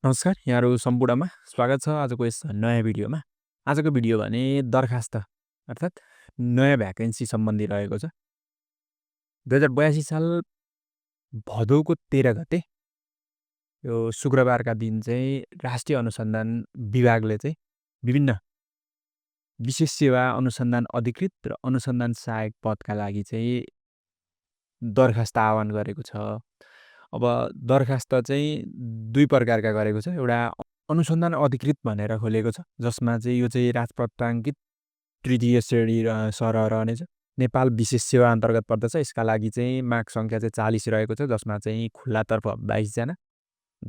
नमस्कार, यहाँहरू सम्पूर्णमा स्वागत छ आजको यस नयाँ भिडियोमा। आजको भिडियो भने दरखास्त अर्थात् नयाँ भ्याकेन्सी सम्बन्धी रहेको छ। 2082 साल भदौको 13 गते यो शुक्रबारका दिन चाहिँ राष्ट्रिय अनुसन्धान विभागले चाहिँ विभिन्न विशेष सेवा अनुसन्धान अधिकृत र अनुसन्धान सहायक पदका लागि चाहिँ दरखास्त आह्वान गरेको छ। अब दरखास्त चाहिँ 2 प्रकारका गरेको छ। एउटा अनुसन्धान अधिकृत भनेर खोलेको छ, जसमा चाहिँ यो चाहिँ राजपत्राङ्कित तृतीय श्रेणी सरह रहनेछ। नेपाल विशेष सेवा अन्तर्गत पर्दछ। यसका लागि चाहिँ माग सङ्ख्या चाहिँ 40 रहेको छ, जसमा चाहिँ खुल्लातर्फ 22 जना,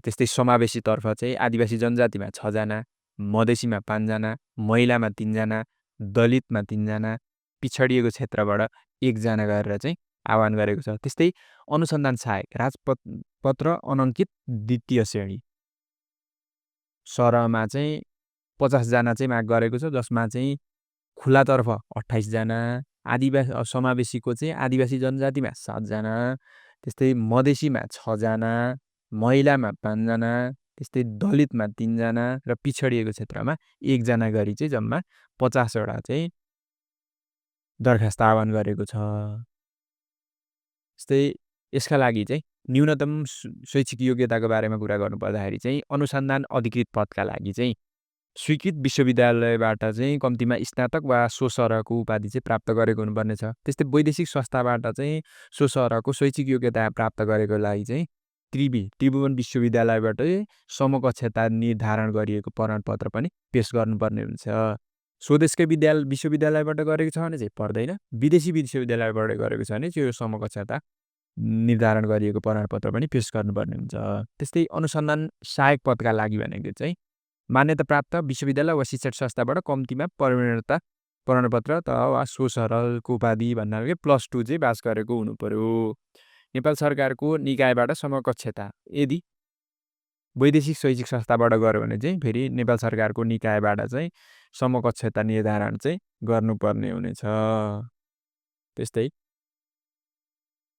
त्यस्तै समावेशीतर्फ चाहिँ आदिवासी जनजातिमा 6 जना, मधेसीमा 5 जना, महिलामा 3 जना, दलितमा 3 जना, पिछडिएको क्षेत्रबाट 1 जना गरेर चाहिँ आह्वान गरेको छ। त्यस्तै अनुसन्धान सहायक राजपत्र अनङ्कित द्वितीय श्रेणी सरहमा चाहिँ 50 जना चाहिँ माग गरेको छ, जसमा चाहिँ खुल्लातर्फ 28 जना, समावेशीको चाहिँ आदिवासी जनजातिमा 7 जना, त्यस्तै मधेसीमा 6 जना, महिलामा 5 जना, त्यस्तै दलितमा 3 जना र पिछडिएको क्षेत्रमा 1 जना गरी चाहिँ जम्मा 50 वटा चाहिँ दरखास्त आह्वान गरेको छ। त्यस्तै यसका लागि चाहिँ न्यूनतम शैक्षिक योग्यताको बारेमा कुरा गर्नुपर्दाखेरि चाहिँ अनुसन्धान अधिकृत पदका लागि चाहिँ स्वीकृत विश्वविद्यालयबाट चाहिँ कम्तीमा स्नातक वा सो सरहको उपाधि चाहिँ प्राप्त गरेको हुनुपर्नेछ। त्यस्तै वैदेशिक संस्थाबाट चाहिँ सो सरहको शैक्षिक योग्यता प्राप्त गरेको लागि चाहिँ त्रिभुवन विश्वविद्यालयबाटै समकक्षता निर्धारण गरिएको प्रमाणपत्र पनि पेश गर्नुपर्ने हुन्छ। स्वदेशकै विश्वविद्यालयबाट गरेको छ भने चाहिँ पर्दैन। विदेशी विश्वविद्यालयबाट गरेको छ भने चाहिँ यो समकक्षता निर्धारण गरिएको प्रमाणपत्र पनि पेश गर्नुपर्ने हुन्छ। त्यस्तै अनुसन्धान सहायक पदका लागि भनेको चाहिँ मान्यता प्राप्त विश्वविद्यालय वा शिक्षण संस्थाबाट कम्तीमा प्रवीणता प्रमाणपत्र वा सो सरहको उपाधि भन्नाले +2 चाहिँ पास गरेको हुनु पर्यो। नेपाल सरकारको निकायबाट समकक्षता यदि वैदेशिक शैक्षिक संस्थाबाट गऱ्यो भने चाहिँ फेरि नेपाल सरकारको निकायबाट चाहिँ समकक्षता निर्धारण चाहिँ गर्नुपर्ने हुनेछ। त्यस्तै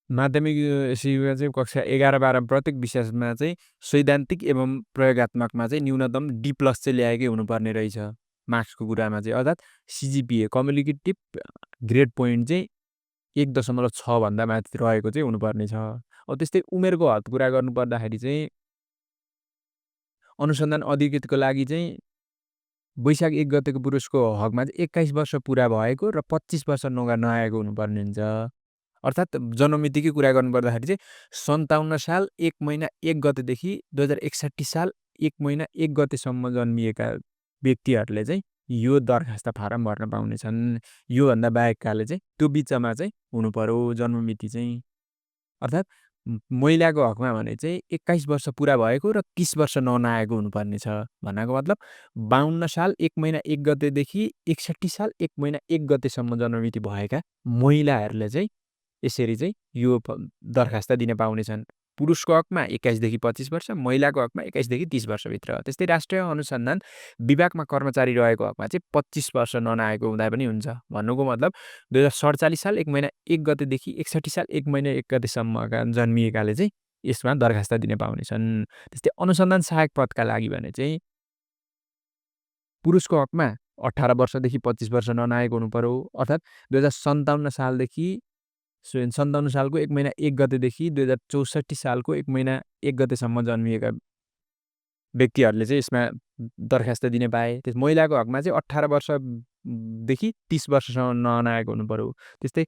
माध्यमिक शिक्षा चाहिँ कक्षा 11-12 प्रत्येक विषयमा चाहिँ सैद्धान्तिक एवं प्रयोगात्मकमा चाहिँ न्यूनतम D+ चाहिँ ल्याएकै हुनुपर्ने रहेछ मार्क्सको कुरामा चाहिँ, अर्थात् CGPA कम्युनिकेटिभ ग्रेड पोइन्ट चाहिँ 1.6 भन्दा माथि रहेको चाहिँ हुनुपर्ने छ। अब त्यस्तै उमेरको हद कुरा गर्नुपर्दाखेरि चाहिँ अनुसन्धान अधिकृतको लागि चाहिँ वैशाख 1 गतेको पुरुषको हकमा चाहिँ 21 वर्ष पुरा भएको र 25 वर्ष नआएको हुनुपर्ने हुन्छ। अर्थात् जन्ममितिकै कुरा गर्नुपर्दाखेरि चाहिँ 57 साल 1 महिना 1 गतेदेखि 2061 साल 1 महिना 1 गतेसम्म जन्मिएका व्यक्तिहरूले चाहिँ यो दरखास्त फारम भर्न पाउनेछन्। योभन्दा बाहेककाले चाहिँ त्यो बिचमा चाहिँ हुनु पर्यो जन्ममिति चाहिँ। अर्थात् महिलाको हकमा भने चाहिँ 21 वर्ष पुरा भएको र 30 वर्ष नआएको हुनुपर्ने छ। भन्नाको मतलब 52 साल 1 महिना 1 गतेदेखि 61 साल 1 महिना 1 गतेसम्म जन्ममिति भएका महिलाहरूले चाहिँ यसरी चाहिँ यो दरखास्त दिन पाउनेछन्। पुरुषको हकमा 21 देखि 25 वर्ष, महिलाको हकमा 21 देखि 30 वर्षभित्र। त्यस्तै राष्ट्रिय अनुसन्धान विभागमा कर्मचारी रहेको हकमा चाहिँ 25 वर्ष नआएको हुँदा पनि हुन्छ। भन्नुको मतलब 2047 साल 1 महिना 1 गतेदेखि 61 साल 1 महिना 1 गतेसम्मका जन्मिएकाले चाहिँ यसमा दरखास्त दिन पाउनेछन्। त्यस्तै अनुसन्धान सहायक पदका लागि भने चाहिँ पुरुषको हकमा 18 वर्षदेखि 25 वर्ष नआएको हुनु पर्यो, अर्थात् 2057 सालदेखि 57 सालको 1 महिना 1 गतेदेखि 2064 सालको 1 महिना 1 गतेसम्म जन्मिएका व्यक्तिहरूले चाहिँ यसमा दरखास्त दिन पाए। त्यस महिलाको हकमा चाहिँ 18 वर्षदेखि 30 वर्षसम्म नआएको हुनु पर्यो। त्यस्तै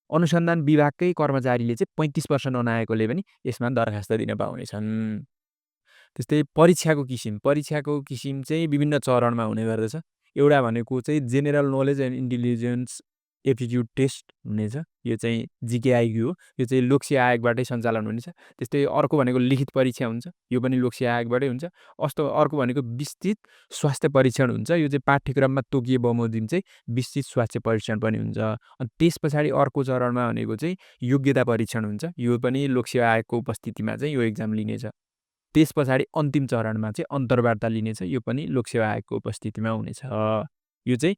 अनुसन्धान विभागकै कर्मचारीले चाहिँ 35 वर्ष नआएकोले पनि यसमा दरखास्त दिन पाउनेछन्। त्यस्तै परीक्षाको किसिम चाहिँ विभिन्न चरणमा हुने गर्दछ। एउटा भनेको चाहिँ general knowledge and intelligence aptitude test हुनेछ। यो चाहिँ GKIQ हो। यो चाहिँ लोकसेवा आयोगबाटै सञ्चालन हुनेछ। त्यस्तै अर्को भनेको लिखित परीक्षा हुन्छ। यो पनि लोकसेवा आयोगबाटै हुन्छ। अर्को भनेको विस्तृत स्वास्थ्य परीक्षण हुन्छ। यो चाहिँ पाठ्यक्रममा तोकिए बमोजिम चाहिँ विस्तृत स्वास्थ्य परीक्षण पनि हुन्छ। अनि त्यस पछाडि अर्को चरणमा भनेको चाहिँ योग्यता परीक्षण हुन्छ। यो पनि लोकसेवा आयोगको उपस्थितिमा चाहिँ यो एक्जाम लिनेछ। त्यस पछाडि अन्तिम चरणमा चाहिँ अन्तर्वार्ता लिनेछ। यो पनि लोकसेवा आयोगको उपस्थितिमा हुनेछ। यो चाहिँ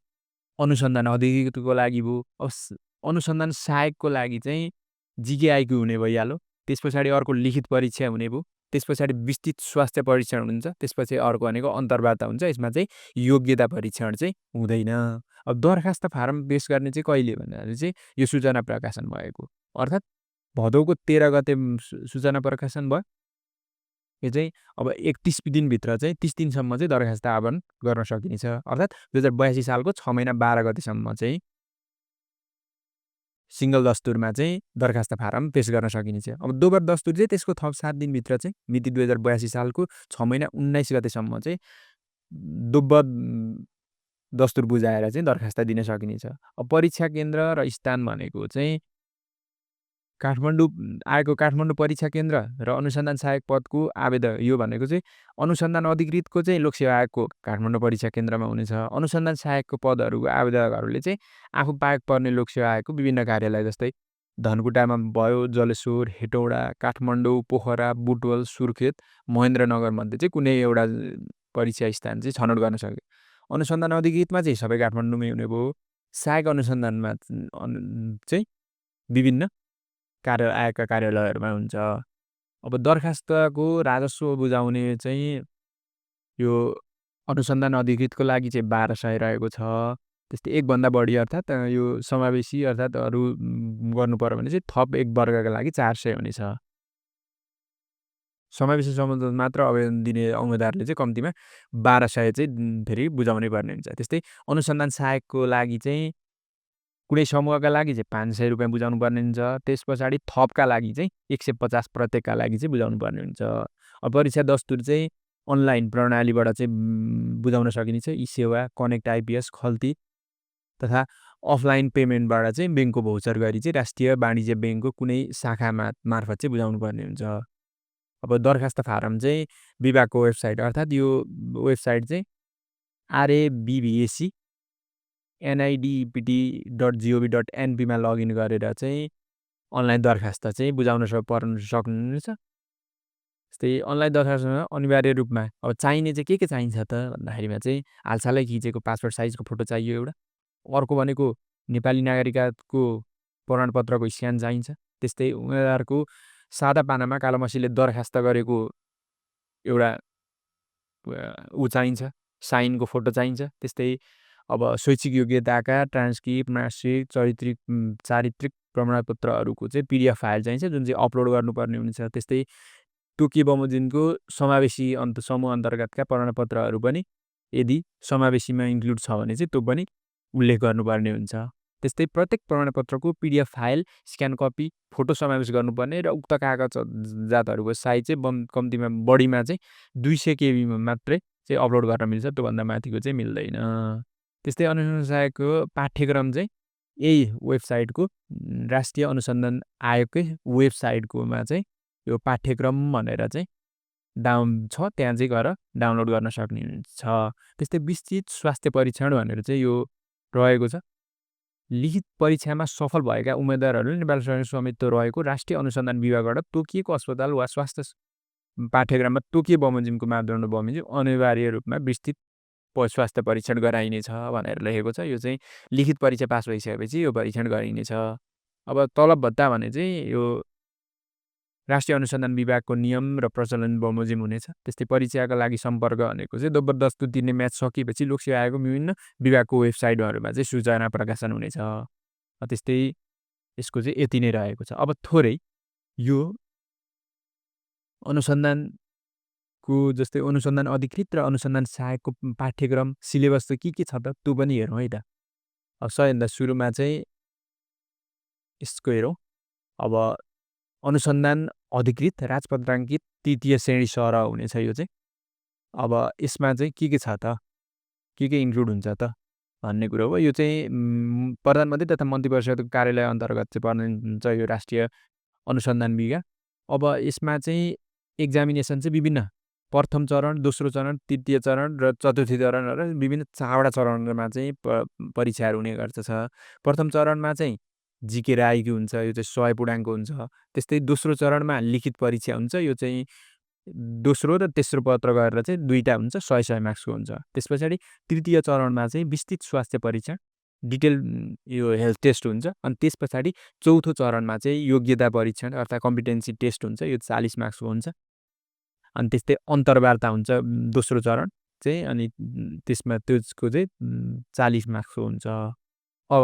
अनुसन्धान अधिकृतको लागि भयो। अनुसन्धान सहायकको लागि चाहिँ GKIQ हुने भइहाल्यो। त्यस पछाडि अर्को लिखित परीक्षा हुने भयो। त्यसपछाडि विस्तृत स्वास्थ्य परीक्षण हुन्छ, त्यसपछि अर्को भनेको अन्तर्वार्ता हुन्छ। यसमा चाहिँ योग्यता परीक्षण चाहिँ हुँदैन। अब दरखास्त फारम पेश गर्ने चाहिँ कहिले भन्दाखेरि चाहिँ यो सूचना प्रकाशन भएको, अर्थात् भदौको 13 गते सूचना प्रकाशन भयो। यो चाहिँ अब 31 दिनभित्र चाहिँ 30 दिनसम्म चाहिँ दरखास्त आह्वान गर्न सकिनेछ। अर्थात् 2082 सालको 6 महिना 12 गतेसम्म चाहिँ सिङ्गल दस्तुरमा चाहिँ दरखास्त फारम पेश गर्न सकिनेछ। अब दोब्बर दस्तुर चाहिँ त्यसको थप 7 दिनभित्र चाहिँ मिति 2082 सालको 6 महिना 19 गतेसम्म चाहिँ दोब्बर दस्तुर बुझाएर चाहिँ दरखास्त दिन सकिनेछ। अब परीक्षा केन्द्र र स्थान भनेको चाहिँ काठमाडौँ आएको काठमाडौँ परीक्षा केन्द्र र अनुसन्धान सहायक पदको आवेदन, यो भनेको चाहिँ अनुसन्धान अधिकृतको चाहिँ लोकसेवा आयोगको काठमाडौँ परीक्षा केन्द्रमा हुनेछ। अनुसन्धान सहायकको पदहरूको आवेदकहरूले चाहिँ आफू पाएक पर्ने लोकसेवा आयोगको विभिन्न कार्यालय जस्तै धनकुटामा भयो, जलेश्वर, हेटौडा, काठमाडौँ, पोखरा, बुटवल, सुर्खेत, महेन्द्रनगरमध्ये चाहिँ कुनै एउटा परीक्षा स्थान चाहिँ छनौट गर्न सक्यो। अनुसन्धान अधिकृतमा चाहिँ सबै काठमाडौँमै हुने भयो। सहायक अनुसन्धानमा चाहिँ विभिन्न आयोगका कार्यालयहरूमा हुन्छ। अब दरखास्तको राजस्व बुझाउने चाहिँ यो अनुसन्धान अधिकृतको लागि चाहिँ 1200 रहेको छ। त्यस्तै एकभन्दा बढी अर्थात् यो समावेशी अर्थात् अरू गर्नु पर्यो भने चाहिँ थप एक वर्गका लागि 400 हुनेछ। समावेशी सम्बन्ध मात्र आवेदन दिने उम्मेदवारले चाहिँ कम्तीमा 1200 चाहिँ फेरि बुझाउनै पर्ने हुन्छ। त्यस्तै अनुसन्धान सहायकको लागि चाहिँ कुनै समूहका लागि चाहिँ 500 रुपियाँ बुझाउनु पर्ने हुन्छ। त्यसपछाडि थपका लागि चाहिँ 150 प्रत्येकका लागि चाहिँ बुझाउनु पर्ने हुन्छ। अब परीक्षा दस्तुर चाहिँ अनलाइन प्रणालीबाट चाहिँ बुझाउन सकिनेछ। ई सेवा, कनेक्ट आइपिएस, खल्ती तथा अफलाइन पेमेन्टबाट चाहिँ ब्याङ्कको भौचर गरी चाहिँ राष्ट्रिय वाणिज्य ब्याङ्कको कुनै शाखामा मार्फत चाहिँ बुझाउनु पर्ने हुन्छ। अब दरखास्त फारम चाहिँ विभागको वेबसाइट अर्थात् यो वेबसाइट चाहिँ RABVAC NIDPT.gov.NP मा लगइन गरेर चाहिँ अनलाइन दरखास्त चाहिँ बुझाउन सक्नुहुनेछ। त्यस्तै अनलाइन दरखास्तमा अनिवार्य रूपमा अब चाहिने चाहिँ के चाहिन्छ त भन्दाखेरिमा चाहिँ हालसालै खिचेको पासपोर्ट साइजको फोटो चाहियो एउटा। अर्को भनेको नेपाली नागरिकताको प्रमाणपत्रको स्क्यान चाहिन्छ। त्यस्तै उम्मेदवारको सादा पानामा कालोमसीले दरखास्त गरेको एउटा ऊ चाहिन्छ, साइनको फोटो चाहिन्छ। त्यस्तै अब शैक्षिक योग्यताका ट्रान्सक्रिप्ट, मार्कसिट, चारित्रिक प्रमाणपत्रहरूको चाहिँ PDF फाइल चाहिन्छ जुन चाहिँ अपलोड गर्नुपर्ने हुन्छ। त्यस्तै तोकिए बमोजिमको समावेशी समूह अन्तर्गतका प्रमाणपत्रहरू पनि यदि समावेशीमा इन्क्लुड छ भने चाहिँ त्यो पनि उल्लेख गर्नुपर्ने हुन्छ। त्यस्तै प्रत्येक प्रमाणपत्रको PDF file, scan copy, photo समावेश गर्नुपर्ने र उक्त कागजातहरूको साइज चाहिँ कम्तीमा बढीमा चाहिँ 200 KB मात्रै चाहिँ अपलोड गर्न मिल्छ, त्योभन्दा माथिको चाहिँ मिल्दैन। त्यस्तै अनुसन्धान सहायकको पाठ्यक्रम चाहिँ यही वेबसाइटको राष्ट्रिय अनुसन्धान आयोगकै वेबसाइटकोमा चाहिँ यो पाठ्यक्रम भनेर चाहिँ छ, त्यहाँ चाहिँ गएर डाउनलोड गर्न सक्ने छ। त्यस्तै विस्तृत स्वास्थ्य परीक्षण भनेर चाहिँ यो रहेको छ। लिखित परीक्षामा सफल भएका उम्मेदवारहरूले नेपाल सरकारको स्वामित्व रहेको राष्ट्रिय अनुसन्धान विभागबाट तोकिएको अस्पताल वा स्वास्थ्य पाठ्यक्रममा तोकिए बमोजिमको मापदण्ड बमोजिम अनिवार्य रूपमा विस्तृत स्वास्थ्य परीक्षण गराइनेछ भनेर लेखेको छ। यो चाहिँ लिखित परीक्षा पास भइसकेपछि यो परीक्षण गरिनेछ। अब तलब भत्ता भने चाहिँ यो राष्ट्रिय अनुसन्धान विभागको नियम र प्रचलन बमोजिम हुनेछ। त्यस्तै परीक्षाका लागि सम्पर्क भनेको चाहिँ दोब्बर दस्तुर दिने म्याच सकिएपछि लोकसेवा आयोगको विभिन्न विभागको वेबसाइटहरूमा चाहिँ सूचना प्रकाशन हुनेछ। त्यस्तै यसको चाहिँ यति नै रहेको छ। अब थोरै यो अनुसन्धानको जस्तै अनुसन्धान अधिकृत र अनुसन्धान सहायकको पाठ्यक्रम सिलेबस चाहिँ के छ त त्यो पनि हेरौँ है त। अब सबैभन्दा सुरुमा चाहिँ यसको हेरौँ। अब अनुसन्धान अधिकृत राजपत्राङ्कित तृतीय श्रेणी सरह हुनेछ यो चाहिँ। अब यसमा चाहिँ के छ त, के इन्क्लुड हुन्छ त भन्ने कुरो हो। यो चाहिँ प्रधानमन्त्री तथा मन्त्रीपरिषदको कार्यालय अन्तर्गत चाहिँ पर्ने हुन्छ यो राष्ट्रिय अनुसन्धान विभाग। अब यसमा चाहिँ एक्जामिनेसन चाहिँ विभिन्न प्रथम चरण, दोस्रो चरण, तृतीय चरण र चतुर्थी चरण र विभिन्न 4वटा चरणमा चाहिँ परीक्षाहरू हुने गर्दछ। प्रथम चरणमा चाहिँ जिके र आइक्यू हुन्छ, यो चाहिँ 100 पूर्णाङ्क हुन्छ। त्यस्तै दोस्रो चरणमा लिखित परीक्षा हुन्छ, यो चाहिँ दोस्रो र तेस्रो पत्र गरेर चाहिँ 2टा हुन्छ, 100 मार्क्सको हुन्छ। त्यसपछाडि तृतीय चरणमा चाहिँ विस्तृत स्वास्थ्य परीक्षण, डिटेल यो हेल्थ टेस्ट हुन्छ। अनि त्यसपछाडि चौथो चरणमा चाहिँ योग्यता परीक्षण अर्थात् कम्पिटेन्सी टेस्ट हुन्छ, यो 40 मार्क्सको हुन्छ। अनि त्यस्तै अन्तर्वार्ता हुन्छ दोस्रो चरण चाहिँ अनि त्यसमा त्यसको चाहिँ 40 मार्क्सको हुन्छ। अब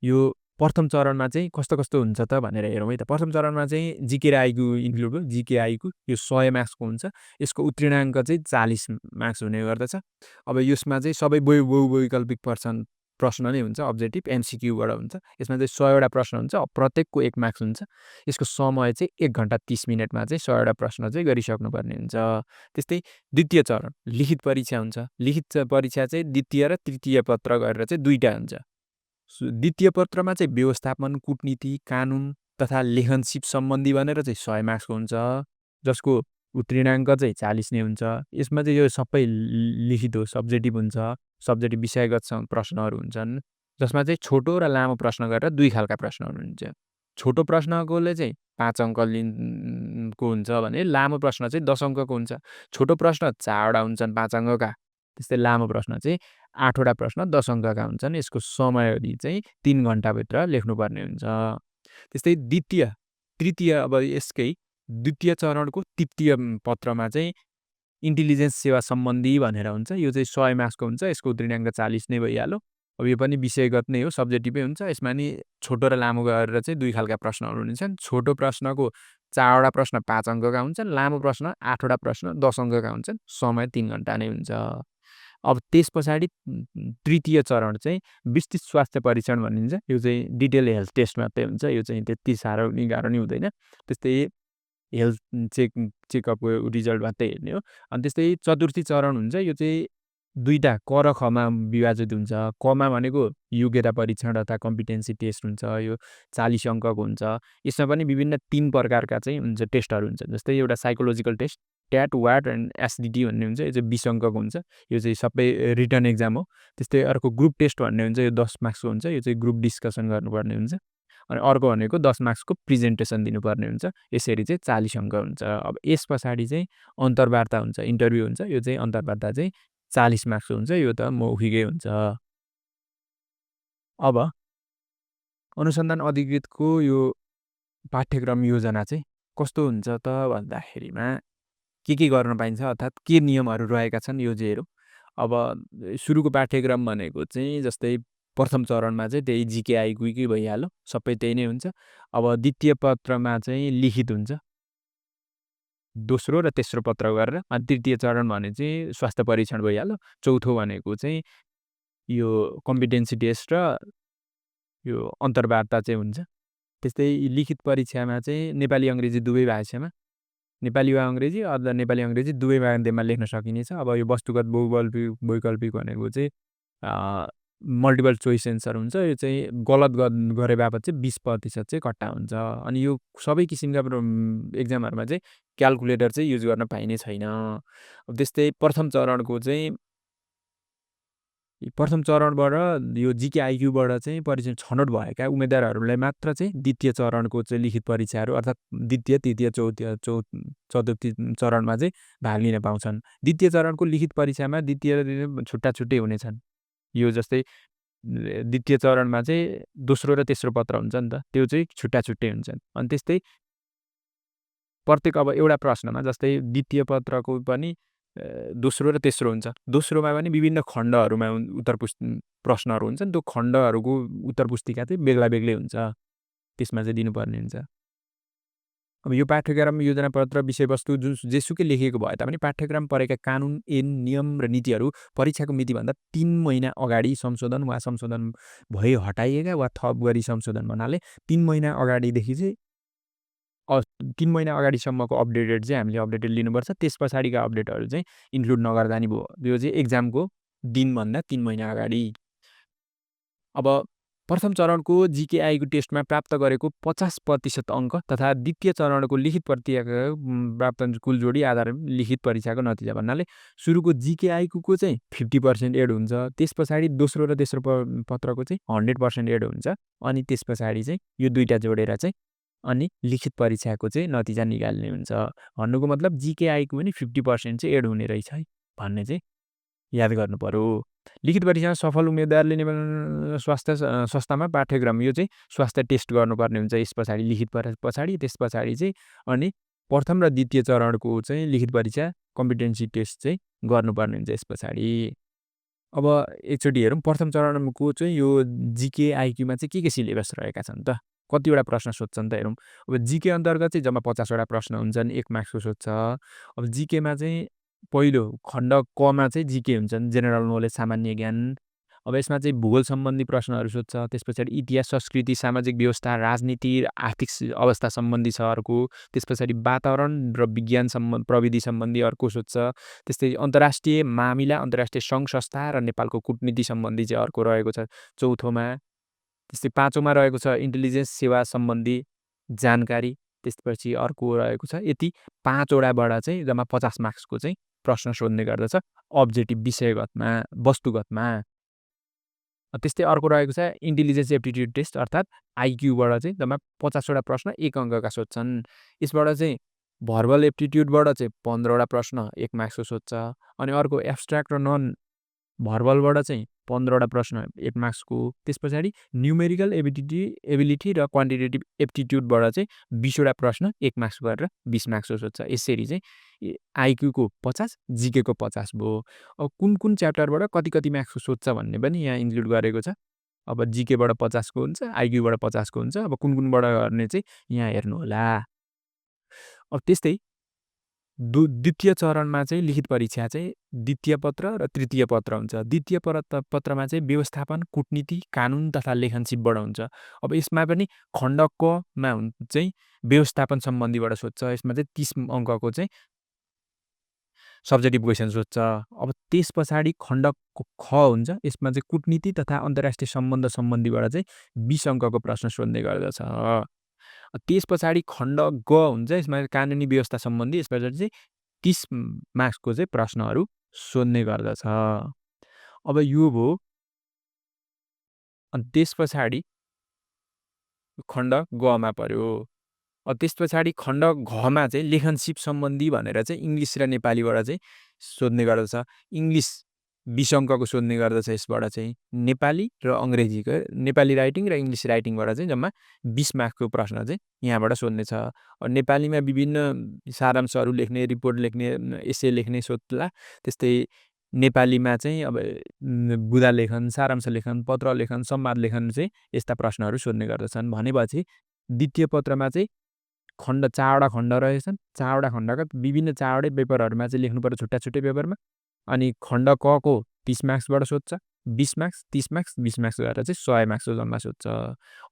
यो प्रथम चरणमा चाहिँ कस्तो हुन्छ त भनेर हेरौँ है त। प्रथम चरणमा चाहिँ जीके र आइक्यू इन्क्लुड भयो। जीके आइक्यू यो 100 मार्क्सको हुन्छ। यसको उत्तीर्णाङ्क चाहिँ 40 मार्क्स हुने गर्दछ। अब यसमा चाहिँ सबै बहुवैकल्पिक प्रश्न नै हुन्छ, अब्जेक्टिभ एमसिक्यूबाट हुन्छ। यसमा चाहिँ 100 वटा प्रश्न हुन्छ, प्रत्येकको 1 मार्क्स हुन्छ। यसको समय चाहिँ 1 घण्टा 30 मिनटमा चाहिँ 100 वटा प्रश्न चाहिँ गरिसक्नुपर्ने हुन्छ। त्यस्तै द्वितीय चरण लिखित परीक्षा हुन्छ। लिखित परीक्षा चाहिँ द्वितीय र तृतीय पत्र गरेर चाहिँ 2टा हुन्छ। द्वितीय पत्रमा चाहिँ व्यवस्थापन, कूटनीति, कानुन तथा लेखनसिप सम्बन्धी भनेर चाहिँ 100 मार्क्सको हुन्छ, जसको उत्तीर्णाङ्क चाहिँ 40 नै हुन्छ। यसमा चाहिँ यो सबै लिखित हो, सब्जेक्टिभ हुन्छ, सब्जेक्टिभ विषयगत प्रश्नहरू हुन्छन्, जसमा चाहिँ छोटो र लामो प्रश्न गरेर 2 खालका प्रश्नहरू हुन्छ। छोटो प्रश्नकोले चाहिँ 5 अङ्क लिनको हुन्छ भने लामो प्रश्न चाहिँ 10 अङ्कको हुन्छ। छोटो प्रश्न 4 वटा हुन्छन् 5 अङ्कका, त्यस्तै लामो प्रश्न चाहिँ 8 वटा प्रश्न 10 अङ्कका हुन्छन्। यसको समयावधि चाहिँ 3 घण्टाभित्र लेख्नुपर्ने हुन्छ। त्यस्तै तृतीय अब यसकै द्वितीय चरणको तृतीय पत्रमा चाहिँ इन्टेलिजेन्स सेवा सम्बन्धी भनेर हुन्छ। यो चाहिँ 100 मार्क्सको हुन्छ। यसको उत्तीर्णाङ्क 40 नै भइहाल्यो। अब यो पनि विषयगत नै हो, सब्जेक्टिभै हुन्छ। यसमा नि छोटो र लामो गरेर चाहिँ 2 खालका प्रश्नहरू हुन्छन्। छोटो प्रश्नको 4 वटा प्रश्न 5 अङ्कका हुन्छन्, लामो प्रश्न 8 वटा प्रश्न 10 अङ्कका हुन्छन्। समय 3 घण्टा नै हुन्छ। अब त्यस पछाडि तृतीय चरण चाहिँ विस्तृत स्वास्थ्य परीक्षण भनिन्छ। यो चाहिँ डिटेल हेल्थ टेस्ट मात्रै हुन्छ। यो चाहिँ त्यति साह्रो नि गाह्रो नि हुँदैन। त्यस्तै हेल्थ चेकअपको रिजल्ट मात्रै हेर्ने हो। अनि त्यस्तै चतुर्थी चरण हुन्छ। यो चाहिँ 2टा क र खमा विभाजित हुन्छ। कमा भनेको योग्यता परीक्षण तथा कम्पिटेन्सी टेस्ट हुन्छ। यो 40 अङ्कको हुन्छ। यसमा पनि विभिन्न 3 प्रकारका चाहिँ हुन्छ टेस्टहरू हुन्छ। जस्तै एउटा साइकोलोजिकल टेस्ट, ट्याट, वाट एन्ड एसडिटी भन्ने हुन्छ। यो चाहिँ 20 अङ्कको हुन्छ। यो चाहिँ सबै रिटन एक्जाम हो। त्यस्तै अर्को ग्रुप टेस्ट भन्ने हुन्छ। यो 10 मार्क्सको हुन्छ। यो चाहिँ ग्रुप डिस्कसन गर्नुपर्ने हुन्छ। अनि अर्को भनेको 10 मार्क्सको प्रेजेन्टेसन दिनुपर्ने हुन्छ। यसरी चाहिँ 40 अङ्क हुन्छ। अब यस पछाडि चाहिँ अन्तर्वार्ता हुन्छ, इन्टरभ्यू हुन्छ। यो चाहिँ अन्तर्वार्ता चाहिँ 40 मार्क्सको हुन्छ। यो त मौखिकै हुन्छ। अब अनुसन्धान अधिकृतको यो पाठ्यक्रम योजना चाहिँ कस्तो हुन्छ त भन्दाखेरिमा के गर्न पाइन्छ, अर्थात् के नियमहरू रहेका छन् यो चाहिँ हेरौँ। अब सुरुको पाठ्यक्रम भनेको चाहिँ जस्तै प्रथम चरणमा चाहिँ त्यही जीके आइक्यूकै भइहाल्यो, सबै त्यही नै हुन्छ। अब द्वितीय पत्रमा चाहिँ लिखित हुन्छ, दोस्रो र तेस्रो पत्र गरेर। अनि तृतीय चरण भने चाहिँ स्वास्थ्य परीक्षण भइहाल्यो। चौथो भनेको चाहिँ यो कम्पिटेन्सी टेस्ट र यो अन्तर्वार्ता चाहिँ हुन्छ। त्यस्तै लिखित परीक्षामा चाहिँ नेपाली अङ्ग्रेजी दुवै भाषामा, नेपाली वा अङ्ग्रेजी अथवा नेपाली अङ्ग्रेजी दुवै माध्यममा लेख्न सकिनेछ। अब यो वस्तुगत वैकल्पिक भनेको चाहिँ मल्टिपल चोइस एन्सर हुन्छ। यो चाहिँ गलत गरे बापत चाहिँ 20% चाहिँ कट्टा हुन्छ। अनि यो सबै किसिमका एक्जामहरूमा चाहिँ क्यालकुलेटर चाहिँ युज गर्न पाइने छैन। त्यस्तै प्रथम चरणबाट यो जीके आइक्यूबाट चाहिँ परीक्षा छनौट भएका उम्मेदवारहरूलाई मात्र चाहिँ द्वितीय चरणको चाहिँ लिखित परीक्षाहरू अर्थात् द्वितीय, तृतीय, चतुर्थी चरणमा चाहिँ भाग लिन पाउँछन्। द्वितीय चरणको लिखित परीक्षामा द्वितीय छुट्टा-छुट्टै हुनेछन्। यो जस्तै द्वितीय चरणमा चाहिँ दोस्रो र तेस्रो पत्र हुन्छ नि त, त्यो चाहिँ छुट्टा-छुट्टै हुन्छन्। अनि त्यस्तै प्रत्येक अब एउटा प्रश्नमा जस्तै द्वितीय पत्रको पनि दोस्रो र तेस्रो हुन्छ। दोस्रोमा पनि विभिन्न खण्डहरूमा प्रश्नहरू हुन्छन्। त्यो खण्डहरूको उत्तर पुस्तिका चाहिँ बेग्ला-बेग्लै हुन्छ। त्यसमा चाहिँ दिनुपर्ने हुन्छ। अब यो पाठ्यक्रम योजना पत्र विषयवस्तु जेसुकै लेखिएको भए तापनि पाठ्यक्रम परेका कानुन, नियम र नीतिहरू परीक्षाको मितिभन्दा 3 महिना अगाडि संशोधन वा संशोधन भई हटाइएका वा थप गरी संशोधन भन्नाले 3 महिना अगाडिदेखि चाहिँ 3 महिना अगाडिसम्मको अपडेटेड चाहिँ हामीले अपडेटेड लिनुपर्छ। त्यस पछाडिका अपडेटहरू चाहिँ इन्क्लुड नगर्दा नि भयो। यो चाहिँ एक्जामको दिनभन्दा 3 महिना अगाडि। अब प्रथम चरणको जीके आइक्यू टेस्टमा प्राप्त गरेको 50% अङ्क तथा द्वितीय चरणको लिखित परीक्षाको प्राप्त कुल जोडी आधार लिखित परीक्षाको नतिजा भन्नाले सुरुको जीके आइक्यूको चाहिँ 50% एड हुन्छ। त्यस पछाडि दोस्रो र तेस्रो पत्रको चाहिँ 100% एड हुन्छ। अनि त्यस पछाडि चाहिँ यो 2टा जोडेर चाहिँ अनि लिखित परीक्षाको चाहिँ नतिजा निकाल्ने हुन्छ। भन्नुको मतलब जीके आइक्यू पनि 50% चाहिँ एड हुने रहेछ है भन्ने चाहिँ याद गर्नु पर्यो। लिखित परीक्षामा सफल उम्मेदवारले नेपाल स्वास्थ्य संस्थामा पाठ्यक्रम यो चाहिँ स्वास्थ्य टेस्ट गर्नुपर्ने हुन्छ। यस पछाडि लिखित पछाडि त्यस पछाडि चाहिँ अनि प्रथम र द्वितीय चरणको चाहिँ लिखित परीक्षा कम्पिटेन्सी टेस्ट चाहिँ गर्नुपर्ने हुन्छ यस पछाडि। अब एकचोटि हेरौँ प्रथम चरणको चाहिँ यो जीके आइक्यूमा चाहिँ के सिलेबस रहेका छन् त? कतिवटा प्रश्न सोध्छन् त हेरौँ। अब जीके अन्तर्गत चाहिँ जम्मा 50 वटा प्रश्न हुन्छन्, 1 मार्क्सको सोध्छ। अब जीकेमा चाहिँ पहिलो खण्ड कमा चाहिँ जीके हुन्छन्, जेनरल नोलेज सामान्य ज्ञान। अब यसमा चाहिँ भूगोल सम्बन्धी प्रश्नहरू सोध्छ, त्यसपछाडि इतिहास, संस्कृति, सामाजिक व्यवस्था, राजनीति, आर्थिक अवस्था सम्बन्धी छ अर्को, त्यसपछाडि वातावरण र विज्ञान प्रविधि सम्बन्धी अर्को सोध्छ, त्यस्तै अन्तर्राष्ट्रिय मामिला, अन्तर्राष्ट्रिय सङ्घ संस्था र नेपालको कूटनीति सम्बन्धी चाहिँ अर्को रहेको छ चौथोमा, त्यस्तै पाँचौँमा रहेको छ इन्टेलिजेन्स सेवा सम्बन्धी जानकारी, त्यसपछि अर्को रहेको छ यति 5 वटाबाट चाहिँ जम्मा 50 मार्क्सको चाहिँ प्रश्न सोध्ने गर्दछ अब्जेक्टिभ विषयगतमा, वस्तुगतमा। त्यस्तै अर्को रहेको छ इन्टेलिजेन्स एप्टिट्युड टेस्ट अर्थात् आइक्यूबाट चाहिँ जम्मा 50 वटा प्रश्न 1 अङ्कका सोध्छन्। यसबाट चाहिँ भर्बल एप्टिट्युडबाट चाहिँ 15 वटा प्रश्न 1 मार्क्सको सोध्छ। अनि अर्को एब्स्ट्र्याक्ट र नन भर्बलबाट चाहिँ 15 वटा प्रश्न 1 मार्क्सको। त्यस पछाडि न्युमेरिकल एबिलिटी र क्वान्टिटेटिभ एप्टिट्युडबाट चाहिँ 20 वटा प्रश्न 1 मार्क्स गरेर 20 मार्क्सको सोध्छ। यसरी चाहिँ आइक्यूको 50, जीकेको 50 भयो। अब कुन च्याप्टरबाट कति मार्क्सको सोध्छ भन्ने पनि यहाँ इन्क्लुड गरेको छ। अब जीकेबाट 50 को हुन्छ, आइक्यूबाट 50 को हुन्छ। अब कुनबाट गर्ने चाहिँ यहाँ हेर्नुहोला। अब त्यस्तै द्वितीय चरणमा चाहिँ लिखित परीक्षा चाहिँ द्वितीय पत्र र तृतीय पत्र हुन्छ। द्वितीय पत्रमा चाहिँ व्यवस्थापन, कूटनीति, कानुन तथा लेखनसिपबाट हुन्छ। अब यसमा पनि खण्ड कमा चाहिँ व्यवस्थापन सम्बन्धीबाट सोध्छ। यसमा चाहिँ 30 अङ्कको चाहिँ सब्जेक्टिभ क्वेसन सोध्छ। अब त्यस पछाडि खण्ड ख हुन्छ, यसमा चाहिँ कूटनीति तथा अन्तर्राष्ट्रिय सम्बन्ध सम्बन्धीबाट चाहिँ 20 अङ्कको प्रश्न सोध्ने गर्दछ। त्यस पछाडि खण्ड ग हुन्छ, यसमा कानुनी व्यवस्था सम्बन्धी, यस पछाडि चाहिँ 30 मार्क्सको चाहिँ प्रश्नहरू सोध्ने गर्दछ। अब यो भयो। अनि त्यस पछाडि खण्ड गमा पर्यो। त्यस पछाडि खण्ड घमा चाहिँ लेखनसिप सम्बन्धी भनेर चाहिँ इङ्ग्लिस र नेपालीबाट चाहिँ सोध्ने गर्दछ। इङ्ग्लिस 20 अङ्कको सोध्ने गर्दछ यसबाट चाहिँ। नेपाली र अङ्ग्रेजीको नेपाली राइटिङ र इङ्ग्लिस राइटिङबाट चाहिँ जम्मा 20 मार्क्सको प्रश्न चाहिँ यहाँबाट सोध्ने छ। नेपालीमा विभिन्न सारांशहरू लेख्ने, रिपोर्ट लेख्ने, एसे लेख्ने सोध्ला। त्यस्तै नेपालीमा चाहिँ अब बुदा लेखन, सारांश लेखन, पत्र लेखन, संवाद लेखन चाहिँ यस्ता प्रश्नहरू सोध्ने गर्दछन्। भनेपछि द्वितीय पत्रमा चाहिँ खण्ड 4 वटा खण्ड रहेछन्। 4 वटा खण्डका विभिन्न 4 वटै पेपरहरूमा चाहिँ लेख्नु पर्यो छुट्टा-छुट्टै पेपरमा। अनि खण्ड क को 30 मार्क्सबाट सोध्छ, 20 मार्क्स, 30 मार्क्स, 20 मार्क्स गरेर चाहिँ 100 मार्क्सको जम्मा सोध्छ।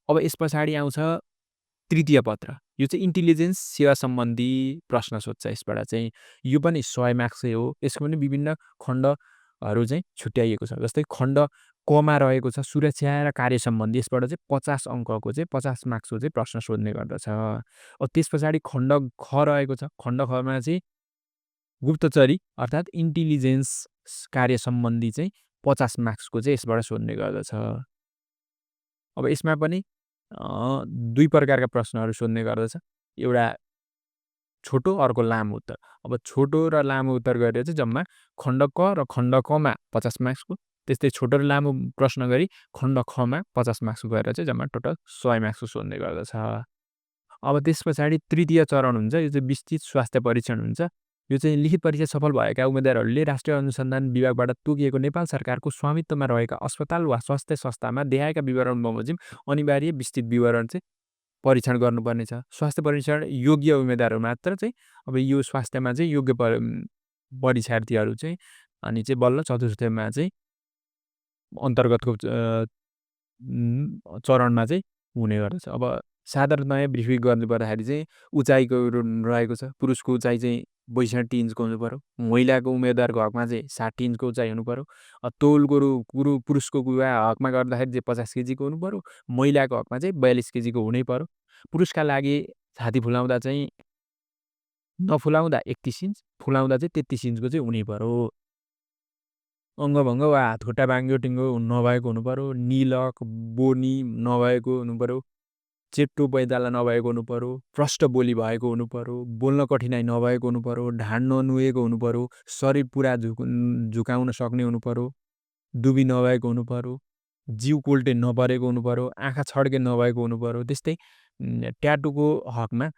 अब यस पछाडि आउँछ तृतीय पत्र। यो चाहिँ इन्टेलिजेन्स सेवा सम्बन्धी प्रश्न सोध्छ यसबाट चाहिँ। यो पनि 100 मार्क्सै हो। यसको पनि विभिन्न खण्डहरू चाहिँ छुट्याइएको छ। जस्तै खण्ड कमा रहेको छ सुरक्षा र कार्य सम्बन्धी, यसबाट चाहिँ 50 अङ्कको चाहिँ 50 मार्क्सको चाहिँ प्रश्न सोध्ने गर्दछ। त्यस पछाडि खण्ड ख रहेको छ। खण्ड खमा चाहिँ गुप्तचरी अर्थात् इन्टेलिजेन्स कार्य सम्बन्धी चाहिँ 50 मार्क्सको चाहिँ यसबाट सोध्ने गर्दछ। अब यसमा पनि 2 प्रकारका प्रश्नहरू सोध्ने गर्दछ। एउटा छोटो, अर्को लामो उत्तर। अब छोटो र लामो उत्तर गरेर चाहिँ जम्मा खण्ड क र खण्ड कमा 50 मार्क्सको, त्यस्तै छोटो र लामो प्रश्न गरी खण्ड खमा 50 मार्क्सको गरेर चाहिँ जम्मा टोटल 100 मार्क्सको सोध्ने गर्दछ। अब त्यस पछाडि तृतीय चरण हुन्छ, यो चाहिँ विस्तृत स्वास्थ्य परीक्षण हुन्छ। यो चाहिँ लिखित परीक्षा सफल भएका उम्मेदवारहरूले राष्ट्रिय अनुसन्धान विभागबाट तोकिएको नेपाल सरकारको स्वामित्वमा रहेका अस्पताल वा स्वास्थ्य संस्थामा देखाएका विवरण बमोजिम अनिवार्य विस्तृत विवरण चाहिँ परीक्षण गर्नुपर्ने छ। स्वास्थ्य परीक्षण योग्य उम्मेदवारहरू मात्र चाहिँ अब यो स्वास्थ्यमा चाहिँ योग्य परीक्षार्थीहरू चाहिँ अनि चाहिँ बल्ल चतुर्थमा चाहिँ अन्तर्गतको चरणमा चाहिँ हुने गर्दछ। अब साधारणतया ब्रिफिङ गर्नुपर्दाखेरि चाहिँ उचाइको रहेको छ। पुरुषको उचाइ चाहिँ 62 इन्चको हुनु पर्यो। महिलाको उम्मेदवारको हकमा चाहिँ 60 इन्चको उचाइ हुनु पर्यो। तौलको पुरुषको हकमा गर्दाखेरि चाहिँ 50 केजीको हुनु पर्यो। महिलाको हकमा चाहिँ 42 केजीको हुनै पर्यो। पुरुषका लागि छाती फुलाउँदा चाहिँ नफुलाउँदा 31 इन्च, फुलाउँदा चाहिँ 33 इन्चको चाहिँ हुनै पर्यो। अङ्गभङ्ग वा हातखुट्टा बाङ्गो-टिङ्गो नभएको हुनु पर्यो। निलक, बोनी नभएको हुनु पर्यो। चेप्टो पैताला नभएको हुनु पर्यो। प्रष्ट बोली भएको हुनु पर्यो। बोल्न कठिनाइ नभएको हुनु पर्यो। ढाड ननुहेको हुनु पर्यो। शरीर पुरा झुकाउन सक्ने हुनु पर्यो। दुबी नभएको हुनु पर्यो। जिउ कोल्टे नपरेको हुनु पर्यो। आँखा छड्के नभएको हुनु पर्यो। त्यस्तै ट्याटुको हकमा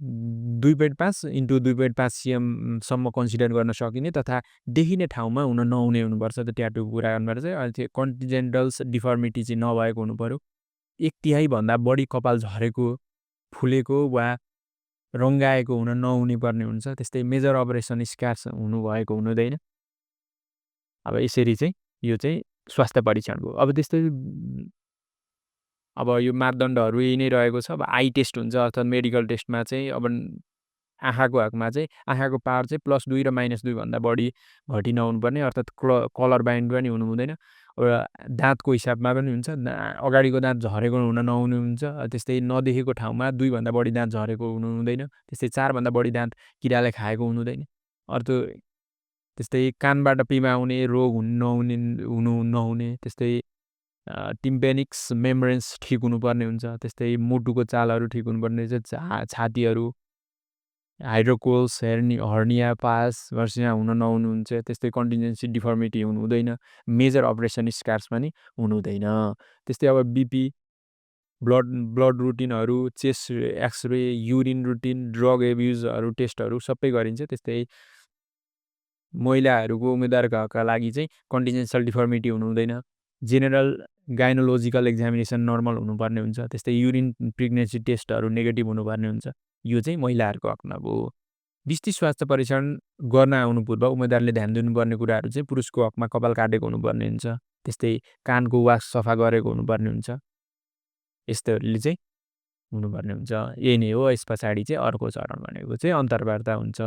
2.5 इन्टु 2.5 सीएम सम्म कन्सिडर गर्न सकिने तथा देखिने ठाउँमा हुन नहुने हुनुपर्छ त ट्याटूको कुरा गर्नुपर्छ चाहिँ। अनि त्यो कन्टिजेन्टल्स डिफर्मिटी चाहिँ नभएको हुनुपर्यो। 1/3 भन्दा बढी कपाल झरेको, फुलेको वा रङ्गाएको हुन नहुने पर्ने हुन्छ। त्यस्तै मेजर अपरेसन स्कार्स हुनुभएको हुनुहुँदैन। अब यसरी चाहिँ यो चाहिँ स्वास्थ्य परीक्षण भयो। अब त्यस्तै अब यो मापदण्डहरू यही नै रहेको छ। अब आई टेस्ट हुन्छ अर्थात् मेडिकल टेस्टमा चाहिँ अब आँखाको हकमा चाहिँ आँखाको पावर चाहिँ +2 र -2 भन्दा बढी घटी नहुनुपर्ने अर्थात् कलर बाइन्ड पनि हुनु हुँदैन। एउटा दाँतको हिसाबमा पनि हुन्छ। अगाडिको दाँत झरेको हुन नहुने हुन्छ। त्यस्तै नदेखेको ठाउँमा 2 भन्दा बढी दाँत झरेको हुनु हुँदैन। त्यस्तै 4 भन्दा बढी दाँत किराले खाएको हुनु हुँदैन। अर्को त्यस्तै कानबाट पिमा आउने रोग हुनु नहुने। त्यस्तै टिम्पेनिक्स मेम्ब्रेन्स ठिक हुनुपर्ने हुन्छ। त्यस्तै मुटुको चालहरू ठिक हुनुपर्ने हुन्छ। छातीहरू हाइड्रोकोल्स हर्निया पास वर्सिया हुन नहुनु हुन्छ। त्यस्तै कन्टिजेन्सी डिफर्मिटी हुनु हुँदैन। मेजर अपरेसन स्कार्स पनि हुनु हुँदैन। त्यस्तै अब बिपी ब्लड रुटिनहरू, chest X ray, urine routine, drug एब्युजहरू टेस्टहरू सबै गरिन्छ। त्यस्तै महिलाहरूको उम्मेदवारका हकका लागि चाहिँ कन्टिजेन्सियल डिफर्मिटी हुनु हुँदैन। जेनरल गाइनोलोजिकल एक्जामिनेसन नर्मल हुनुपर्ने हुन्छ। त्यस्तै युरिन प्रेग्नेन्सी टेस्टहरू नेगेटिभ हुनुपर्ने हुन्छ। यो चाहिँ महिलाहरूको हकमा भयो। विस्तृत स्वास्थ्य परीक्षण गर्न आउनु पूर्व उम्मेदवारले ध्यान दिनुपर्ने कुराहरू चाहिँ पुरुषको हकमा कपाल काटेको हुनुपर्ने हुन्छ। त्यस्तै कानको वास सफा गरेको हुनुपर्ने हुन्छ। यस्तोहरूले चाहिँ हुनुपर्ने हुन्छ। यही नै हो। यस पछाडि चाहिँ अर्को चरण भनेको चाहिँ अन्तर्वार्ता हुन्छ।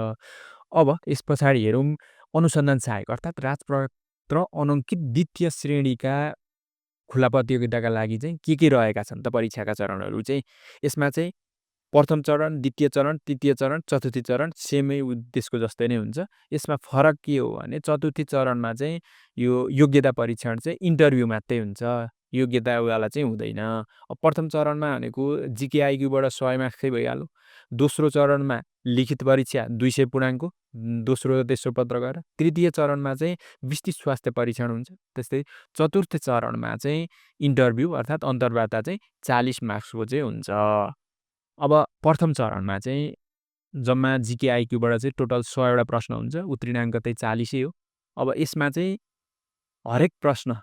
अब यस पछाडि हेरौँ अनुसन्धान सहायक अर्थात् राजपत्र अनङ्कित द्वितीय श्रेणीका खुला प्रतियोगिताका लागि चाहिँ के रहेका छन् त परीक्षाका चरणहरू चाहिँ। यसमा चाहिँ प्रथम चरण, द्वितीय चरण, तृतीय चरण, चतुर्थी चरण सेमै त्यसको जस्तै नै हुन्छ। यसमा फरक के हो भने चतुर्थी चरणमा चाहिँ यो योग्यता परीक्षण चाहिँ इन्टरभ्यू मात्रै हुन्छ। योग्यतावाला चाहिँ हुँदैन। अब प्रथम चरणमा भनेको जिके आइक्यूबाट 100 मार्क्सै भइहाल्यो। दोस्रो चरणमा लिखित परीक्षा 200 पूर्णाङ्क, दोस्रो तेस्रो पत्र गरेर। तृतीय चरणमा चाहिँ विस्तृत स्वास्थ्य परीक्षण हुन्छ। त्यस्तै चतुर्थ चरणमा चाहिँ इन्टरभ्यू अर्थात् अन्तर्वार्ता चाहिँ 40 मार्क्सको चाहिँ हुन्छ। अब प्रथम चरणमा चाहिँ जम्मा जिके आइक्यूबाट चाहिँ टोटल 100 वटा प्रश्न हुन्छ। उत्तीर्णाङ्क चाहिँ 40 हो। अब यसमा चाहिँ हरेक प्रश्न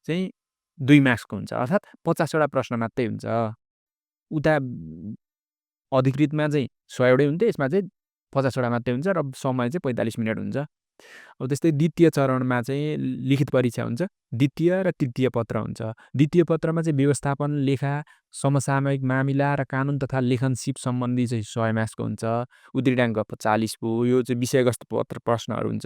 चाहिँ 2 मार्क्सको हुन्छ अर्थात् 50 वटा प्रश्न मात्रै हुन्छ। उता अधिकृतमा चाहिँ 100 वटै हुन्थ्यो। यसमा चाहिँ 50 वटा मात्रै हुन्छ र समय चाहिँ 45 मिनट हुन्छ। अब त्यस्तै द्वितीय चरणमा चाहिँ लिखित परीक्षा हुन्छ। द्वितीय र तृतीय पत्र हुन्छ। द्वितीय पत्रमा चाहिँ व्यवस्थापन, लेखा, समसामयिक मामिला र कानुन तथा लेखनसिप सम्बन्धी चाहिँ 100 मार्क्सको हुन्छ। उत्तीर्णाङ्क 40 भयो। यो चाहिँ विषयगत प्रश्नहरू हुन्छ।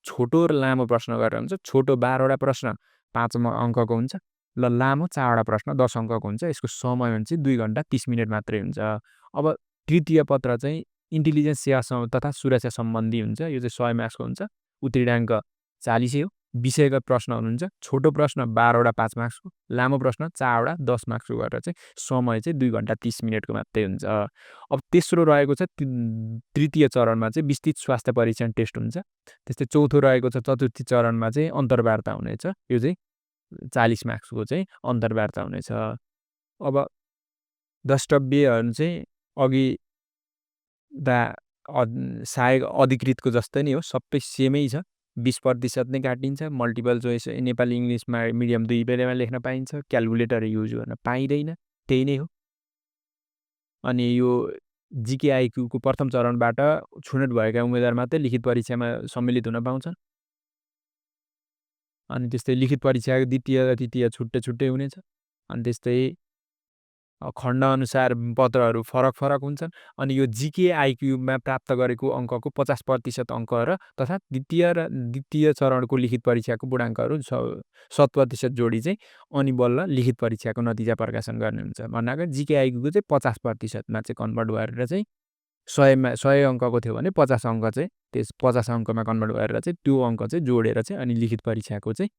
छोटो र लामो प्रश्न गरेर हुन्छ। छोटो 12 वटा प्रश्न 5 अङ्कको हुन्छ। ल लामो 4 वटा प्रश्न 10 अङ्कको हुन्छ। यसको समय चाहिँ 2 घण्टा 30 मिनट मात्रै हुन्छ। अब तृतीय पत्र चाहिँ इन्टेलिजेन्स सेवा तथा सुरक्षा सम्बन्धी हुन्छ। यो चाहिँ 100 मार्क्सको हुन्छ। उत्तीर्णाङ्क 40 हो। विषयगत प्रश्नहरू हुन्छ। छोटो प्रश्न 12 वटा 5 मार्क्सको, लामो प्रश्न 4 वटा 10 मार्क्सको गरेर चाहिँ समय चाहिँ 2 घण्टा 30 मिनटको मात्रै हुन्छ। अब तेस्रो रहेको छ तृतीय चरणमा चाहिँ विस्तृत स्वास्थ्य परीक्षण टेस्ट हुन्छ। त्यस्तै चौथो रहेको छ चतुर्थी चरणमा चाहिँ अन्तर्वार्ता हुनेछ। यो चाहिँ 40 मार्क्सको चाहिँ अन्तर्वार्ता हुनेछ। अब द्रष्टव्यहरू चाहिँ अघि सहायक अधिकृतको जस्तै नै हो। सबै सेमै छ। 20% नै काटिन्छ। मल्टिपल चोइस नेपाली इङ्ग्लिसमा मिडियम 2 बेलामा लेख्न पाइन्छ। क्यालकुलेटर युज गर्न पाइँदैन। त्यही नै हो। अनि यो जिके आइक्यूको प्रथम चरणबाट छुनौट भएका उम्मेदवार मात्रै लिखित परीक्षामा सम्मिलित हुन पाउँछन्। अनि त्यस्तै लिखित परीक्षाको द्वितीय र तृतीय छुट्टै छुट्टै हुनेछ। अनि त्यस्तै खण्डअनुसार पत्रहरू फरक हुन्छन्। अनि यो जिके आइक्यूमा प्राप्त गरेको अङ्कको 50% अङ्क र तथा द्वितीय चरणको लिखित परीक्षाको पूर्णाङ्कहरू 100% जोडी चाहिँ अनि बल्ल लिखित परीक्षाको नतिजा प्रकाशन गर्ने हुन्छ। भन्नाको जिके आइक्यूको चाहिँ 50%मा चाहिँ कन्भर्ट गरेर चाहिँ 100 अङ्कको थियो भने 50 अङ्क चाहिँ त्यस 50 अङ्कमा कन्भर्ट गरेर चाहिँ त्यो अङ्क चाहिँ जोडेर चाहिँ अनि लिखित परीक्षाको चाहिँ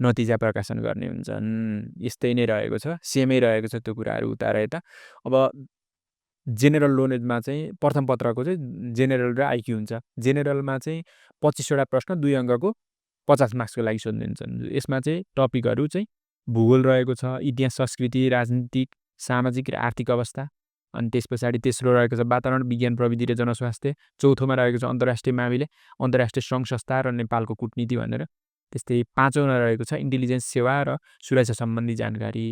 नतिजा प्रकाशन गर्ने हुन्छन्। यस्तै नै रहेको छ। सेमै रहेको छ त्यो कुराहरू उता र यता। अब जेनरल नलेजमा चाहिँ प्रथम पत्रको चाहिँ जेनरल र आइक्यू हुन्छ। जेनरलमा चाहिँ 25 वटा प्रश्न 2 अङ्कको 50 मार्क्सको लागि सोधिन्छन्। यसमा चाहिँ टपिकहरू चाहिँ भूगोल रहेको छ, इतिहास, संस्कृति, राजनीतिक, सामाजिक र आर्थिक अवस्था, अनि त्यसपछाडि तेस्रो रहेको छ वातावरण विज्ञान प्रविधि र जनस्वास्थ्य, चौथोमा रहेको छ अन्तर्राष्ट्रिय मामिले, अन्तर्राष्ट्रिय सङ्घ संस्था र नेपालको कूटनीति भनेर। त्यस्तै पाँचौँमा रहेको छ इन्टेलिजेन्स सेवा र सुरक्षा सम्बन्धी जानकारी।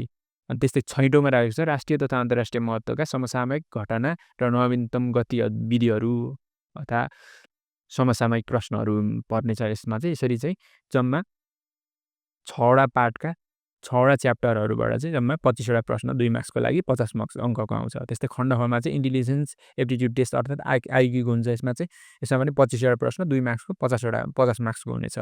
अनि त्यस्तै छैटौँमा रहेको छ राष्ट्रिय तथा अन्तर्राष्ट्रिय महत्त्वका समसामयिक घटना र नवीनतम गतिविधिहरू अथवा समसामयिक प्रश्नहरू पर्नेछ यसमा चाहिँ। यसरी चाहिँ जम्मा 6वटा पार्टका 6वटा च्याप्टरहरूबाट चाहिँ जम्मा 25वटा प्रश्न 2 मार्क्सको लागि 50 मार्क्स अङ्कको आउँछ। त्यस्तै खण्ड खमा चाहिँ इन्टेलिजेन्स एप्टिट्युड टेस्ट अर्थात् आइक्यूको हुन्छ। यसमा चाहिँ यसमा पनि 25वटा प्रश्न 2 मार्क्सको 50 मार्क्सको हुनेछ।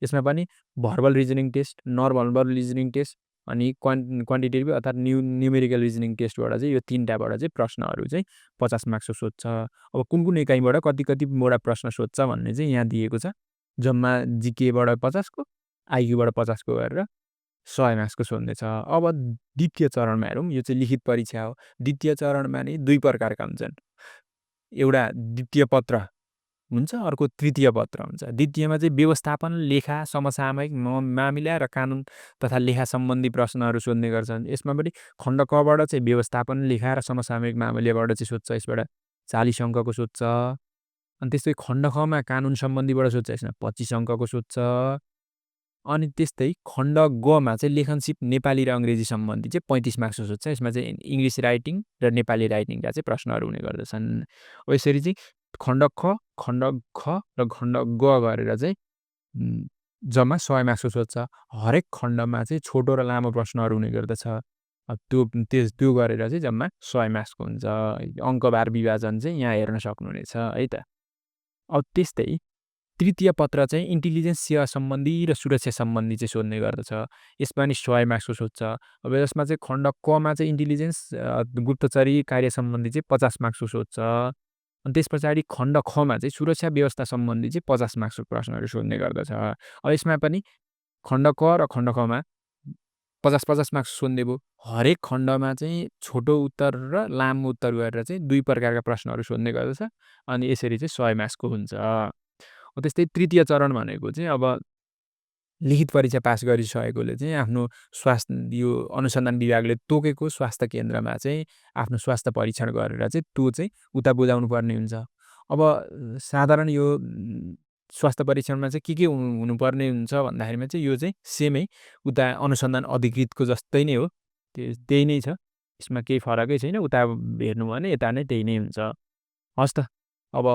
यसमा पनि verbal reasoning test, non verbal reasoning test अनि क्वान्टिटेटिभ अर्थात् न्युमेरिकल रिजनिङ टेस्टबाट चाहिँ यो 3टाबाट चाहिँ प्रश्नहरू चाहिँ 50 मार्क्सको सोध्छ। अब कुन इकाइबाट कतिवटा प्रश्न सोध्छ भन्ने चाहिँ यहाँ दिएको छ। जम्मा जिकेबाट 50को, आइक्यूबाट 50को गरेर 100 मार्क्सको सोध्नेछ। अब द्वितीय चरणमा हेरौँ, यो चाहिँ लिखित परीक्षा हो। द्वितीय चरणमा नि 2 प्रकारका हुन्छन्। एउटा द्वितीय पत्र हुन्छ, अर्को तृतीय पत्र हुन्छ। द्वितीयमा चाहिँ व्यवस्थापन, लेखा, समसामयिक मामिला र कानुन तथा लेखा सम्बन्धी प्रश्नहरू सोध्ने गर्छन्। यसमा पनि खण्ड कबाट चाहिँ व्यवस्थापन, लेखा र समसामयिक मामिलाबाट चाहिँ सोध्छ। यसबाट 40 अङ्कको सोध्छ। अनि त्यस्तै खण्ड खमा कानुन सम्बन्धीबाट सोध्छ। यसमा 25 अङ्कको सोध्छ। अनि त्यस्तै खण्ड गमा चाहिँ लेखनसिप नेपाली र अङ्ग्रेजी सम्बन्धी चाहिँ 35 मार्क्सको सोध्छ। यसमा चाहिँ इङ्ग्लिस राइटिङ र नेपाली राइटिङका चाहिँ प्रश्नहरू हुने गर्दछन्। यसरी चाहिँ खण्ड ख, खण्ड ख र खण्ड ग गरेर चाहिँ जम्मा 100 मार्क्सको सोध्छ। हरेक खण्डमा चाहिँ छोटो र लामो प्रश्नहरू हुने गर्दछ। त्यो गरेर चाहिँ जम्मा 100 मार्क्सको हुन्छ। अङ्कबार विभाजन चाहिँ यहाँ हेर्न सक्नुहुनेछ है त। अब त्यस्तै तृतीय पत्र चाहिँ इन्टेलिजेन्स सेवा सम्बन्धी र सुरक्षा सम्बन्धी चाहिँ सोध्ने गर्दछ। यसमा नि 100 मार्क्सको सोध्छ। अब यसमा चाहिँ खण्ड कमा चाहिँ इन्टेलिजेन्स गुप्तचरी कार्य सम्बन्धी चाहिँ 50 मार्क्सको सोध्छ। अनि त्यसपछाडि खण्ड खमा चाहिँ सुरक्षा व्यवस्था सम्बन्धी चाहिँ 50 मार्क्सको प्रश्नहरू सोध्ने गर्दछ। अब यसमा पनि खण्ड क र खण्ड खमा 50 मार्क्स सोध्ने भयो। हरेक खण्डमा चाहिँ छोटो उत्तर र लामो उत्तर गरेर चाहिँ 2 प्रकारका प्रश्नहरू सोध्ने गर्दछ। अनि यसरी चाहिँ 100 मार्क्सको हुन्छ। त्यस्तै तृतीय चरण भनेको चाहिँ अब लिखित परीक्षा पास गरिसकेकोले चाहिँ आफ्नो स्वास्थ्य यो अनुसन्धान विभागले तोकेको स्वास्थ्य केन्द्रमा चाहिँ आफ्नो स्वास्थ्य परीक्षण गरेर चाहिँ त्यो चाहिँ उता बुझाउनु पर्ने हुन्छ। अब साधारण यो स्वास्थ्य परीक्षणमा चाहिँ के हुनुपर्ने हुन्छ भन्दाखेरिमा चाहिँ यो चाहिँ सेमै उता अनुसन्धान अधिकृतको जस्तै नै हो। त्यही नै छ। यसमा केही फरकै छैन। उता हेर्नु भने यता नै त्यही नै हुन्छ। हस् त। अब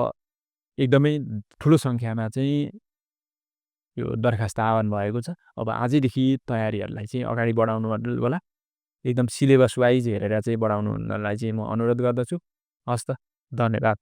एकदमै ठुलो सङ्ख्यामा चाहिँ यो दरखास्त आह्वान भएको छ। अब आजैदेखि तयारीहरूलाई चाहिँ अगाडि बढाउनु होला। एकदम सिलेबस वाइज हेरेर चाहिँ बढाउनलाई चाहिँ म अनुरोध गर्दछु। हस् त। धन्यवाद।